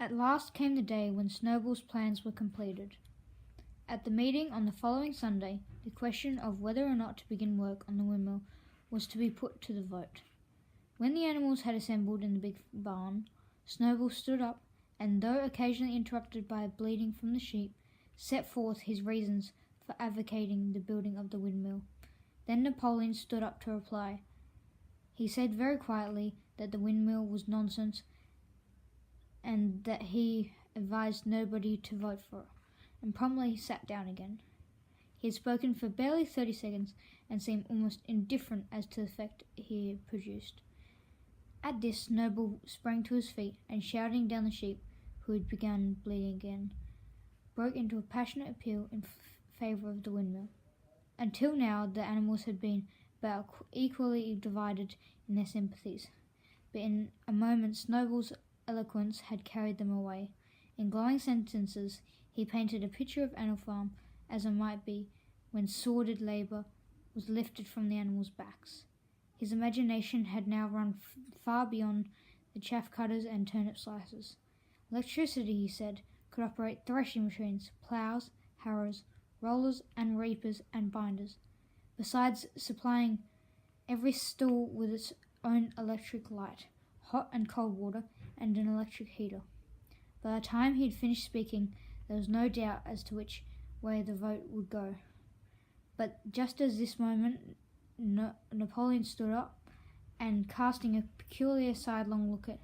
At last came the day when Snowball's plans were completed. At the meeting on the following Sunday, the question of whether or not to begin work on the windmill was to be put to the vote. When the animals had assembled in the big barn, Snowball stood up and, though occasionally interrupted by bleating from the sheep, set forth his reasons for advocating the building of the windmill. Then Napoleon stood up to reply. He said very quietly that the windmill was nonsense and that he advised nobody to vote for it, and promptly sat down again. He had spoken for barely 30 seconds and seemed almost indifferent as to the effect he had produced. At this, Snowball sprang to his feet and, shouting down the sheep, who had begun bleating again, broke into a passionate appeal in favour of the windmill. Until now, the animals had been about equally divided in their sympathies, but in a moment Snowball's eloquence had carried them away. In glowing sentences, he painted a picture of Animal Farm as it might be when sordid labour was lifted from the animals' backs. His imagination had now run far beyond the chaff cutters and turnip slicers. Electricity, he said, could operate threshing machines, ploughs, harrows, rollers and reapers and binders, besides supplying every stall with its own electric light, hot and cold water, and an electric heater. By the time he had finished speaking, there was no doubt as to which way the vote would go. But just at this moment, Napoleon stood up and, casting a peculiar sidelong look at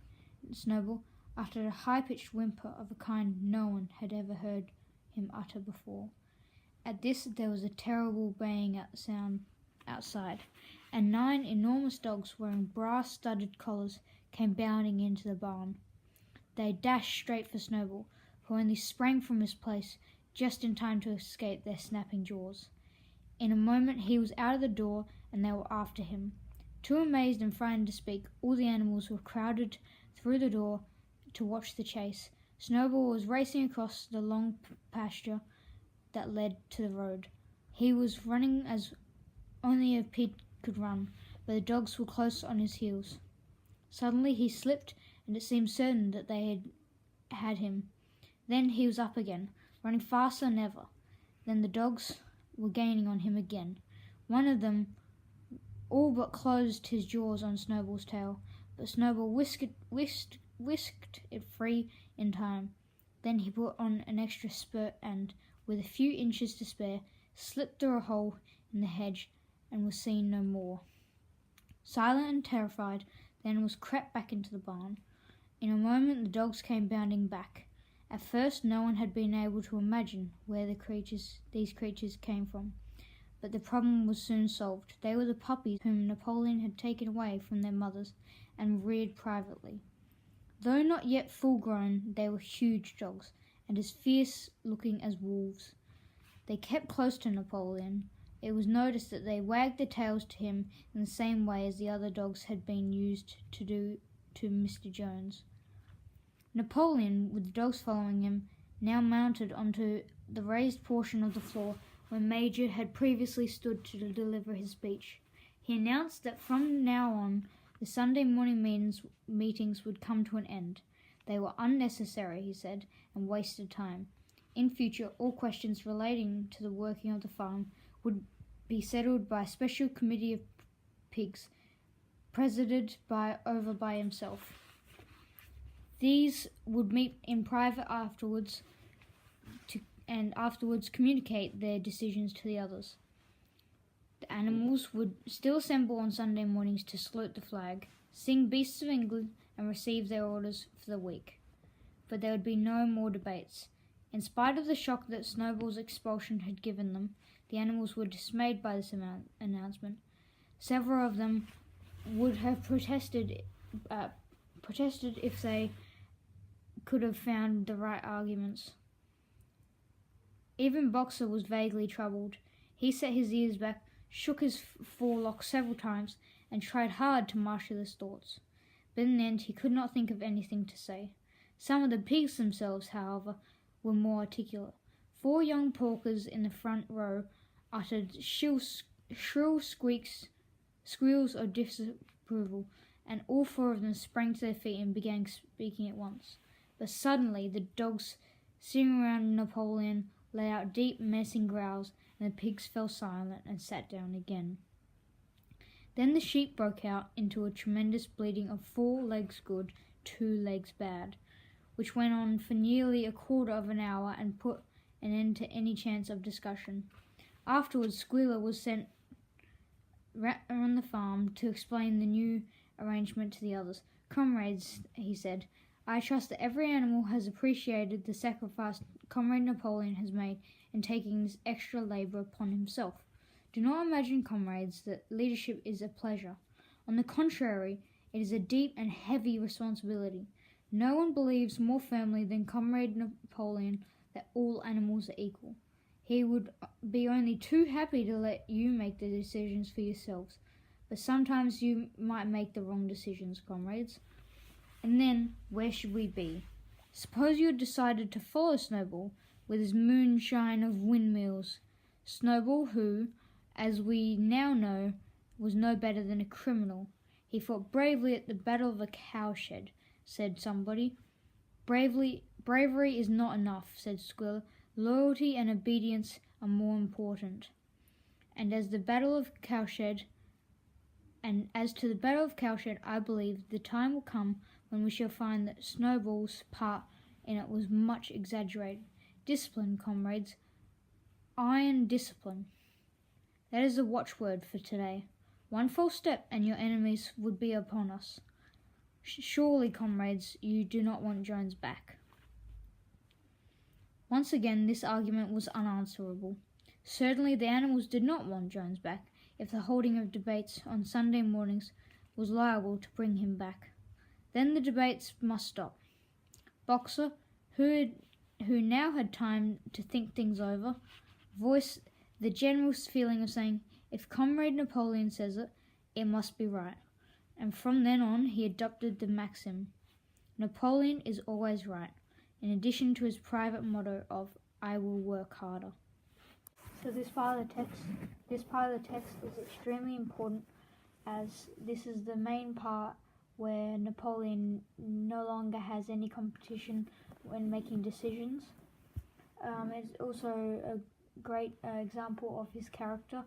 Snowball, uttered a high-pitched whimper of a kind no one had ever heard him utter before. At this there was a terrible baying sound outside, and 9 enormous dogs wearing brass-studded collars came bounding into the barn. They dashed straight for Snowball, who only sprang from his place just in time to escape their snapping jaws. In a moment he was out of the door, and they were after him. Too amazed and frightened to speak, all the animals were crowded through the door to watch the chase. Snowball was racing across the long pasture that led to the road. He was running as only a pig could run, but the dogs were close on his heels. Suddenly he slipped, and it seemed certain that they had him. Then he was up again, running faster than ever. Then the dogs were gaining on him again. One of them all but closed his jaws on Snowball's tail, but Snowball whisked it free in time. Then he put on an extra spurt and, with a few inches to spare, slipped through a hole in the hedge and was seen no more. Silent and terrified, the animals crept back into the barn. In a moment the dogs came bounding back. At first no one had been able to imagine where these creatures came from, but the problem was soon solved. They were the puppies whom Napoleon had taken away from their mothers and reared privately. Though not yet full grown, they were huge dogs, and as fierce looking as wolves. They kept close to Napoleon. It was noticed that they wagged their tails to him in the same way as the other dogs had been used to do to Mr. Jones. Napoleon, with the dogs following him, now mounted onto the raised portion of the floor where Major had previously stood to deliver his speech. He announced that from now on the Sunday morning meetings would come to an end. They were unnecessary, he said, and wasted time. In future, all questions relating to the working of the farm would be settled by a special committee of pigs, presided by himself. These would meet in private afterwards and communicate their decisions to the others. The animals would still assemble on Sunday mornings to salute the flag, sing Beasts of England, and receive their orders for the week. But there would be no more debates. In spite of the shock that Snowball's expulsion had given them, the animals were dismayed by this announcement. Several of them would have protested if they could have found the right arguments. Even Boxer was vaguely troubled. He set his ears back, shook his forelock several times, and tried hard to marshal his thoughts. But in the end he could not think of anything to say. Some of the pigs themselves, however, were more articulate. 4 young porkers in the front row uttered shrill squeals of disapproval, and all 4 of them sprang to their feet and began speaking at once. But suddenly the dogs sitting around Napoleon let out deep, menacing growls, and the pigs fell silent and sat down again. Then the sheep broke out into a tremendous bleating of 4 legs good, 2 legs bad, which went on for nearly a quarter of an hour and put an end to any chance of discussion. Afterwards, Squealer was sent around the farm to explain the new arrangement to the others. "Comrades," he said, "I trust that every animal has appreciated the sacrifice Comrade Napoleon has made in taking this extra labour upon himself. Do not imagine, comrades, that leadership is a pleasure. On the contrary, it is a deep and heavy responsibility. No one believes more firmly than Comrade Napoleon that all animals are equal. He would be only too happy to let you make the decisions for yourselves. But sometimes you might make the wrong decisions, comrades. And then, where should we be? Suppose you had decided to follow Snowball with his moonshine of windmills. Snowball, who, as we now know, was no better than a criminal. He fought bravely at the Battle of the Cowshed," said somebody. Bravery is not enough," said Squealer. "Loyalty and obedience are more important. And as to the Battle of Cowshed, I believe the time will come when we shall find that Snowball's part in it was much exaggerated. Discipline, comrades. Iron discipline. That is the watchword for today. One false step and your enemies would be upon us. Surely, comrades, you do not want Jones back." Once again, this argument was unanswerable. Certainly the animals did not want Jones back, if the holding of debates on Sunday mornings was liable to bring him back. Then the debates must stop. Boxer, who now had time to think things over, voiced the general feeling of saying, "If Comrade Napoleon says it, it must be right." And from then on he adopted the maxim, "Napoleon is always right," in addition to his private motto of "I will work harder." So this part of the text is extremely important, as this is the main part where Napoleon no longer has any competition when making decisions. It's also a great example of his character,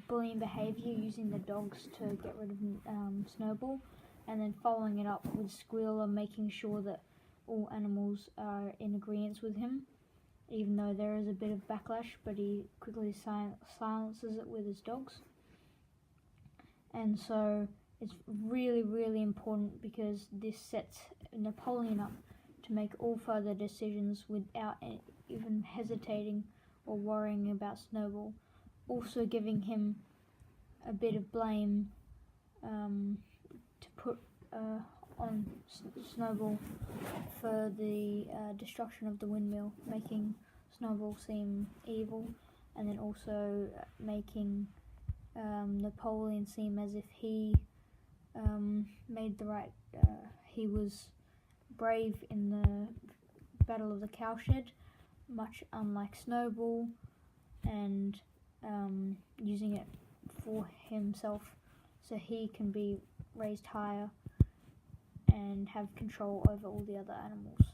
bullying behaviour, using the dogs to get rid of Snowball, and then following it up with Squealer, making sure that all animals are in agreement with him, even though there is a bit of backlash, but he quickly silences it with his dogs. And so it's really, really important, because this sets Napoleon up to make all further decisions without even hesitating or worrying about Snowball, also giving him a bit of blame to put on Snowball for the destruction of the windmill, making Snowball seem evil, and then also making Napoleon seem as if he made the right, he was brave in the Battle of the Cowshed, much unlike Snowball, and using it for himself so he can be raised higher and have control over all the other animals.